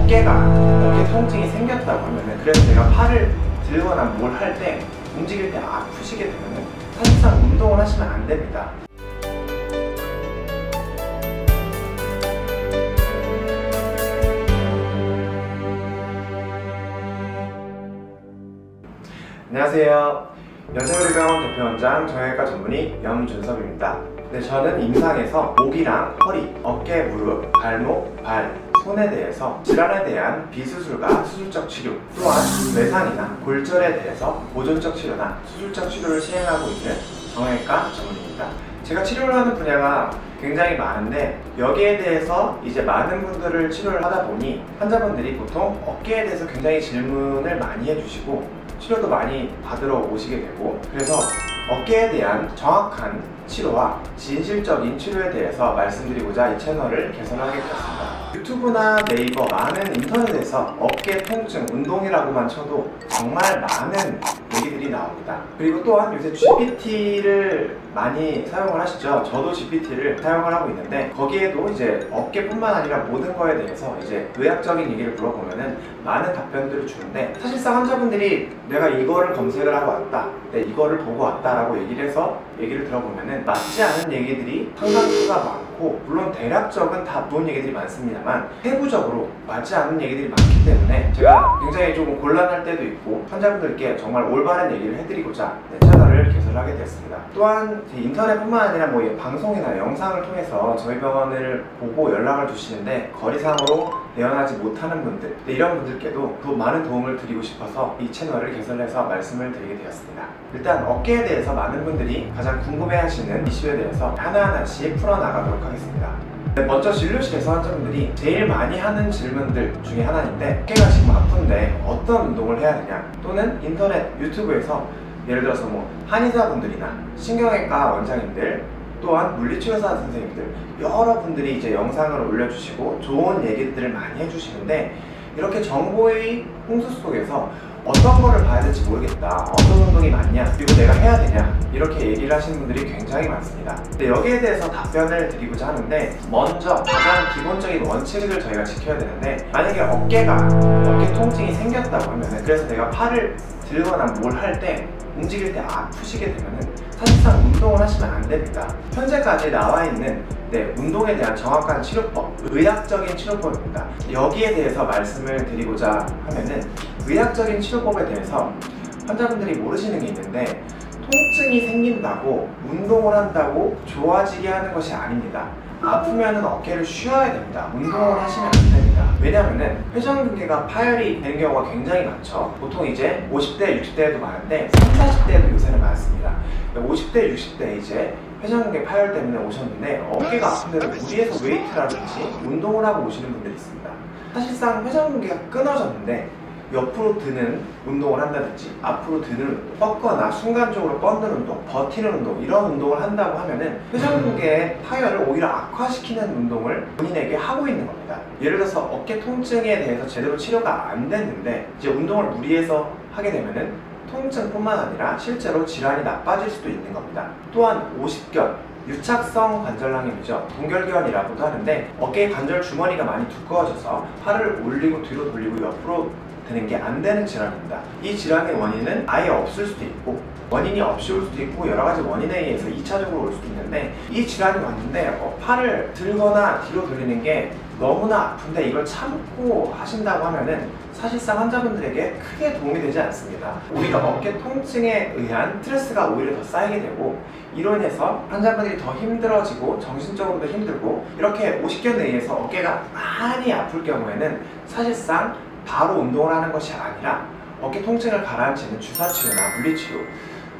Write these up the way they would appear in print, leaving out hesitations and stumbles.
어깨 통증이 생겼다고 하면은, 그래서 내가 팔을 들거나 뭘 할 때 움직일 때 아프시게 되면은 사실상 운동을 하시면 안 됩니다. 안녕하세요. 연세의료병원 대표원장 정형외과 전문의 염준섭입니다. 네, 저는 임상에서 목이랑 허리, 어깨, 무릎, 발목, 발, 손에 대해서 질환에 대한 비수술과 수술적 치료, 또한 외상이나 골절에 대해서 보존적 치료나 수술적 치료를 시행하고 있는 정형외과 전문의입니다. 제가 치료를 하는 분야가 굉장히 많은데, 여기에 대해서 이제 많은 분들을 치료를 하다 보니 환자분들이 보통 어깨에 대해서 굉장히 질문을 많이 해주시고 치료도 많이 받으러 오시게 되고, 그래서 어깨에 대한 정확한 치료와 진실적인 치료에 대해서 말씀드리고자 이 채널을 개설하게 되었습니다. 유튜브나 네이버, 많은 인터넷에서 어깨 통증, 운동이라고만 쳐도 정말 많은 얘기들이 나옵니다. 그리고 또한 요새 GPT를 많이 사용을 하시죠. 저도 GPT를 사용을 하고 있는데, 거기에도 이제 어깨뿐만 아니라 모든 거에 대해서 이제 의학적인 얘기를 물어보면은 많은 답변들을 주는데, 사실상 환자분들이 내가 이거를 검색을 하고 왔다, 이거를 보고 왔다라고 얘기를 해서 얘기를 들어보면은 맞지 않은 얘기들이 상당수가 많고, 물론 대략적은 다 좋은 얘기들이 많습니다만 세부적으로 맞지 않는 얘기들이 많기 때문에 제가 굉장히 조금 곤란할 때도 있고, 환자분들께 정말 올바른 얘기를 해드리고자 채널을 개설하게 되었습니다. 또한 인터넷뿐만 아니라 방송이나 영상을 통해서 저희 병원을 보고 연락을 주시는데 거리상으로 내원하지 못하는 분들, 이런 분들께도 더 많은 도움을 드리고 싶어서 이 채널을 개설해서 말씀을 드리게 되었습니다. 일단 어깨에 대해서 많은 분들이 가장 궁금해하시는 이슈에 대해서 하나하나씩 풀어나가도록 하겠습니다. 먼저 진료실에서 환자분들이 제일 많이 하는 질문들 중에 하나인데, 어깨가 지금 아픈데 어떤 운동을 해야 되냐, 또는 인터넷, 유튜브에서 예를 들어서 한의사분들이나 신경외과 원장님들, 또한 물리치료사 선생님들, 여러분들이 이제 영상을 올려주시고 좋은 얘기들을 많이 해주시는데, 이렇게 정보의 홍수 속에서 어떤 거를 봐야 될지 모르겠다, 어떤 운동이 맞냐, 그리고 내가 해야 되냐, 이렇게 얘기를 하시는 분들이 굉장히 많습니다. 근데 여기에 대해서 답변을 드리고자 하는데, 먼저 가장 기본적인 원칙을 저희가 지켜야 되는데, 만약에 어깨 통증이 생겼다고 하면은, 그래서 내가 팔을 들거나 뭘 할 때 움직일 때 아프시게 되면은 사실상 운동을 하시면 안 됩니다. 현재까지 나와 있는 운동에 대한 정확한 치료법, 의학적인 치료법입니다. 여기에 대해서 말씀을 드리고자 하면은, 의학적인 치료법에 대해서 환자분들이 모르시는 게 있는데, 통증이 생긴다고 운동을 한다고 좋아지게 하는 것이 아닙니다. 아프면은 어깨를 쉬어야 됩니다. 운동을 하시면 안 됩니다. 왜냐면은 회전근개가 파열이 되는 경우가 굉장히 많죠. 보통 이제 50대, 60대에도 많은데 30, 40대에도 요새는 많습니다. 50대, 60대 이제 회전근개 파열 때문에 오셨는데 어깨가 아픈데도 무리해서 웨이트라든지 운동을 하고 오시는 분들이 있습니다. 사실상 회전근개가 끊어졌는데 옆으로 드는 운동을 한다든지 앞으로 드는 운동, 뻗거나 순간적으로 뻗는 운동, 버티는 운동, 이런 운동을 한다고 하면은 회전근개의 파열을 오히려 악화시키는 운동을 본인에게 하고 있는 겁니다. 예를 들어서 어깨 통증에 대해서 제대로 치료가 안 됐는데 이제 운동을 무리해서 하게 되면은 통증뿐만 아니라 실제로 질환이 나빠질 수도 있는 겁니다. 또한 오십견, 유착성 관절낭염이죠. 동결견이라고도 하는데, 어깨의 관절 주머니가 많이 두꺼워져서 팔을 올리고 뒤로 돌리고 옆으로 되는 게 안 되는 질환입니다. 이 질환의 원인은 아예 없을 수도 있고, 원인이 없이 올 수도 있고, 여러 가지 원인에 의해서 2차적으로 올 수도 있는데, 이 질환이 왔는데 팔을 들거나 뒤로 돌리는 게 너무나 아픈데 이걸 참고 하신다고 하면은 사실상 환자분들에게 크게 도움이 되지 않습니다. 오히려 어깨 통증에 의한 스트레스가 오히려 더 쌓이게 되고, 이로 인해서 환자분들이 더 힘들어지고 정신적으로도 힘들고, 이렇게 오십견에 의해서 어깨가 많이 아플 경우에는 사실상 바로 운동을 하는 것이 아니라 어깨 통증을 가라앉히는 주사치료나 물리치료,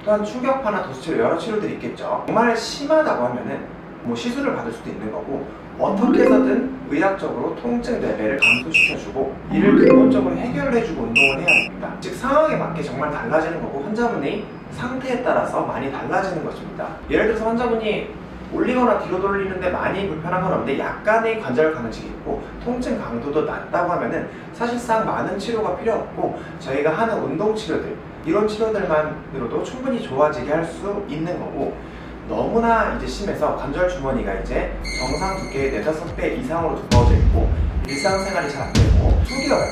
또한 충격파나 도수치료, 여러 치료들이 있겠죠. 정말 심하다고 하면은 시술을 받을 수도 있는 거고, 어떻게 해서든 의학적으로 통증 레벨을 감소시켜주고 이를 근본적으로 해결을 해주고 운동을 해야 됩니다. 즉 상황에 맞게 정말 달라지는 거고, 환자분의 상태에 따라서 많이 달라지는 것입니다. 예를 들어서 환자분이 올리거나 뒤로 돌리는데 많이 불편한 건 없는데 약간의 관절 강직이 있고 통증 강도도 낮다고 하면은 사실상 많은 치료가 필요 없고, 저희가 하는 운동 치료들, 이런 치료들만으로도 충분히 좋아지게 할 수 있는 거고, 너무나 이제 심해서 관절 주머니가 이제 정상 두께의 4~5배 이상으로 두꺼워져 있고 일상생활이 잘 안 되고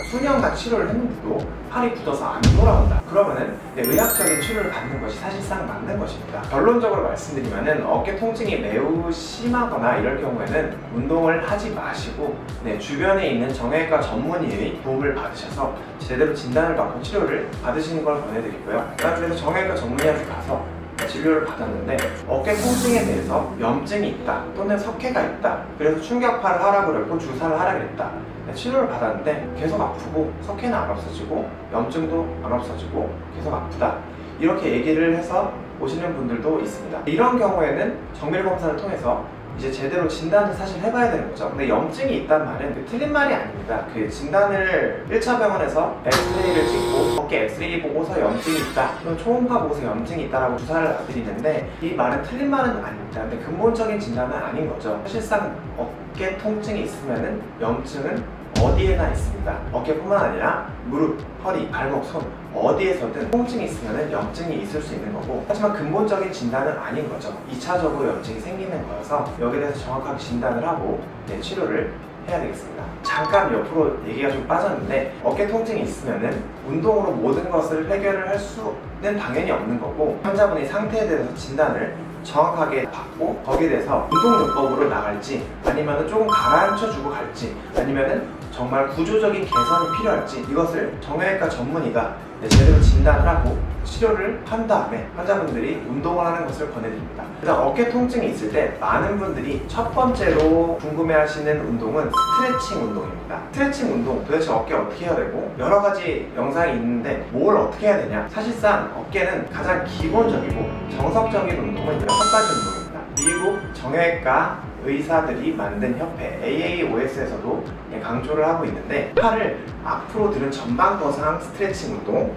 수년간 치료를 했는데도 팔이 굳어서 안 돌아온다. 그러면은 의학적인 치료를 받는 것이 사실상 맞는 것입니다. 결론적으로 말씀드리면은 어깨 통증이 매우 심하거나 이럴 경우에는 운동을 하지 마시고 주변에 있는 정형외과 전문의의 도움을 받으셔서 제대로 진단을 받고 치료를 받으시는 걸 권해드리고요. 그래서 정형외과 전문의한테 가서 진료를 받았는데 어깨 통증에 대해서 염증이 있다 또는 석회가 있다, 그래서 충격파를 하라 그랬고 주사를 하라 그랬다. 치료를 받았는데 계속 아프고 석회는 안 없어지고 염증도 안 없어지고 계속 아프다, 이렇게 얘기를 해서 오시는 분들도 있습니다. 이런 경우에는 정밀 검사를 통해서 이제 제대로 진단을 사실 해봐야 되는 거죠. 근데 염증이 있단 말은 틀린 말이 아닙니다. 그 진단을 1차 병원에서 엑스레이를 찍고 어깨 엑스레이 보고서 염증이 있다 또는 초음파 보고서 염증이 있다라고 주사를 놔드리는데 이 말은 틀린 말은 아닙니다. 근데 근본적인 진단은 아닌 거죠. 사실상 어깨 통증이 있으면은 염증은 어디에나 있습니다. 어깨뿐만 아니라 무릎, 허리, 발목, 손 어디에서든 통증이 있으면 염증이 있을 수 있는 거고, 하지만 근본적인 진단은 아닌 거죠. 2차적으로 염증이 생기는 거여서 여기에 대해서 정확하게 진단을 하고 치료를 해야 되겠습니다. 잠깐 옆으로 얘기가 좀 빠졌는데 어깨 통증이 있으면은 운동으로 모든 것을 해결을 할 수는 당연히 없는 거고, 환자분의 상태에 대해서 진단을 정확하게 받고 거기에 대해서 운동요법으로 나갈지 아니면은 조금 가라앉혀주고 갈지 아니면은 정말 구조적인 개선이 필요할지 이것을 정형외과 전문의가 제대로 진단을 하고 치료를 한 다음에 환자분들이 운동을 하는 것을 권해드립니다. 일단 어깨 통증이 있을 때 많은 분들이 첫 번째로 궁금해하시는 운동은 스트레칭 운동입니다. 스트레칭 운동, 도대체 어깨 어떻게 해야 되고 여러 가지 영상이 있는데 뭘 어떻게 해야 되냐. 사실상 어깨는 가장 기본적이고 정석적인 운동은 6가지 운동입니다. 미국 정형외과 의사들이 만든 협회 AAOS에서도 강조를 하고 있는데, 팔을 앞으로 들은 전방 거상 스트레칭 운동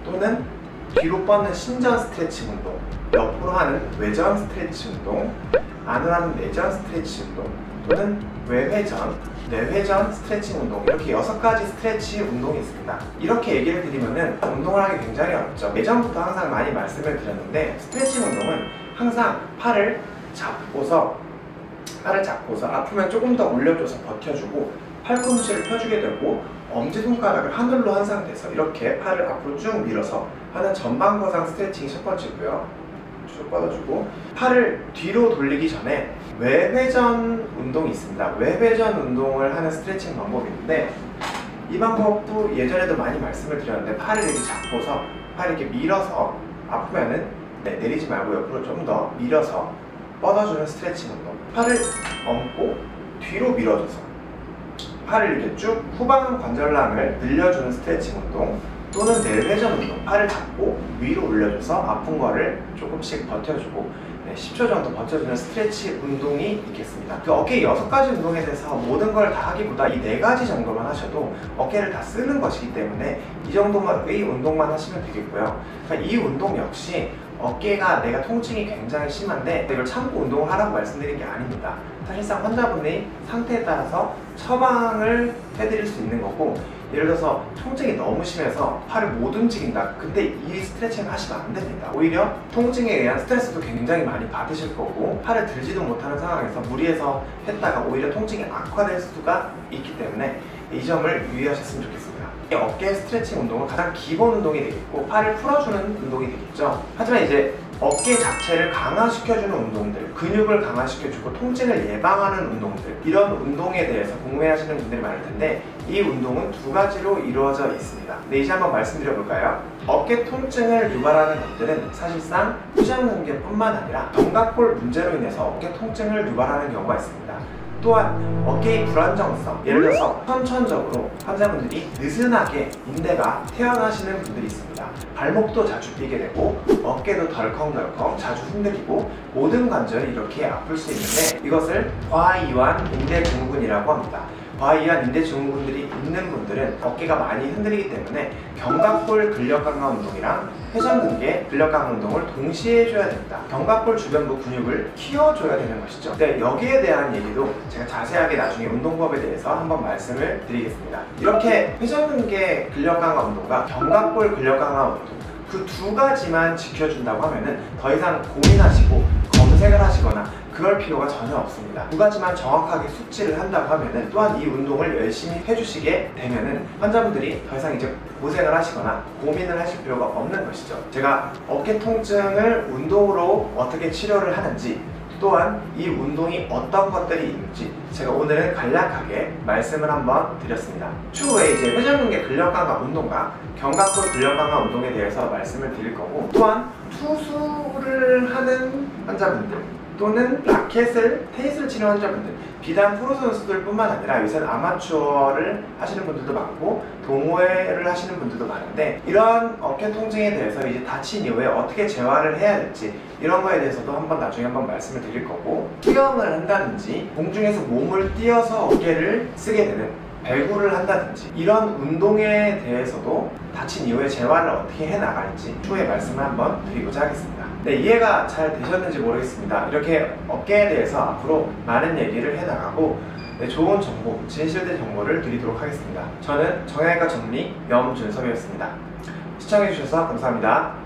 또는 뒤로 뻗는 신전 스트레칭 운동, 옆으로 하는 외전 스트레칭 운동, 안으로 하는 내전 스트레칭 운동 또는 외회전, 내회전 스트레칭 운동, 이렇게 6가지 스트레치 운동이 있습니다. 이렇게 얘기를 드리면은 운동을 하기 굉장히 어렵죠. 예전부터 항상 많이 말씀을 드렸는데 스트레칭 운동은 항상 팔을 잡고서 아프면 조금 더 올려줘서 버텨주고 팔꿈치를 펴주게 되고 엄지손가락을 하늘로 한 상태에서 이렇게 팔을 앞으로 쭉 밀어서 하는 전방거상 스트레칭이 첫 번째고요. 쭉 뻗어주고 팔을 뒤로 돌리기 전에 외회전 운동이 있습니다. 외회전 운동을 하는 스트레칭 방법이 있는데 이 방법도 예전에도 많이 말씀을 드렸는데 팔을 이렇게 잡고서 팔을 이렇게 밀어서 아프면은 내리지 말고 옆으로 좀 더 밀어서 뻗어주는 스트레칭 운동, 팔을 얹고 뒤로 밀어줘서 팔을 이렇게 쭉 후방 관절랑을 늘려주는 스트레칭 운동 또는 내회전 운동, 팔을 잡고 위로 올려줘서 아픈 거를 조금씩 버텨주고 10초 정도 버텨주는 스트레치 운동이 있겠습니다. 그 어깨 6가지 운동에 대해서 모든 걸 다 하기보다 이 4가지 정도만 하셔도 어깨를 다 쓰는 것이기 때문에 이 정도의 운동만 하시면 되겠고요. 그러니까 이 운동 역시 어깨가 내가 통증이 굉장히 심한데 이걸 참고 운동을 하라고 말씀드린 게 아닙니다. 사실상 환자분의 상태에 따라서 처방을 해드릴 수 있는 거고, 예를 들어서 통증이 너무 심해서 팔을 못 움직인다. 근데 이 스트레칭을 하시면 안 됩니다. 오히려 통증에 의한 스트레스도 굉장히 많이 받으실 거고 팔을 들지도 못하는 상황에서 무리해서 했다가 오히려 통증이 악화될 수가 있기 때문에 이 점을 유의하셨으면 좋겠습니다. 어깨 스트레칭 운동은 가장 기본 운동이 되겠고 팔을 풀어주는 운동이 되겠죠. 하지만 이제 어깨 자체를 강화시켜주는 운동들, 근육을 강화시켜주고 통증을 예방하는 운동들, 이런 운동에 대해서 궁금해하시는 분들이 많을 텐데 이 운동은 2가지로 이루어져 있습니다. 이제 한번 말씀드려 볼까요? 어깨 통증을 유발하는 것들은 사실상 회전근개뿐만 아니라 견갑골 문제로 인해서 어깨 통증을 유발하는 경우가 있습니다. 또한 어깨의 불안정성, 예를 들어서 선천적으로 환자분들이 느슨하게 인대가 태어나시는 분들이 있습니다. 발목도 자주 삐게 되고 어깨도 덜컹덜컹 자주 흔들리고 모든 관절이 이렇게 아플 수 있는데 이것을 과이완 인대증후군이라고 합니다. 과이완 인대증후군들이 있는 분들은 어깨가 많이 흔들리기 때문에 견갑골 근력 강화 운동이랑 회전근개 근력 강화 운동을 동시에 해줘야 됩니다. 견갑골 주변부 근육을 키워줘야 되는 것이죠. 근데 여기에 대한 얘기도 제가 자세하게 나중에 운동법에 대해서 한번 말씀을 드리겠습니다. 이렇게 회전근개 근력 강화 운동과 견갑골 근력 강화 운동 그 2가지만 지켜준다고 하면은 더 이상 고민하시고 검색을 하시거나 그럴 필요가 전혀 없습니다. 두 가지만 정확하게 숙지를 한다고 하면은, 또한 이 운동을 열심히 해주시게 되면은 환자분들이 더 이상 이제 고생을 하시거나 고민을 하실 필요가 없는 것이죠. 제가 어깨 통증을 운동으로 어떻게 치료를 하는지, 또한 이 운동이 어떤 것들이 있는지 제가 오늘은 간략하게 말씀을 한번 드렸습니다. 추후에 이제 회전근개 근력강화 운동과 견갑골 근력강화 운동에 대해서 말씀을 드릴 거고, 또한 투수를 하는 환자분들 또는 라켓을, 테니스를 치는 환자분들, 비단 프로 선수들 뿐만 아니라 요새는 아마추어를 하시는 분들도 많고 동호회를 하시는 분들도 많은데, 이런 어깨 통증에 대해서 이제 다친 이후에 어떻게 재활을 해야 될지 이런 거에 대해서도 나중에 한번 말씀을 드릴 거고, 수영을 한다든지 공중에서 몸을 띄어서 어깨를 쓰게 되는 배구를 한다든지 이런 운동에 대해서도 다친 이후에 재활을 어떻게 해나갈지 추후에 말씀을 한번 드리고자 하겠습니다. 네, 이해가 잘 되셨는지 모르겠습니다. 이렇게 어깨에 대해서 앞으로 많은 얘기를 해나가고 좋은 정보, 진실된 정보를 드리도록 하겠습니다. 저는 정형외과 전문의 염준섭이었습니다. 시청해주셔서 감사합니다.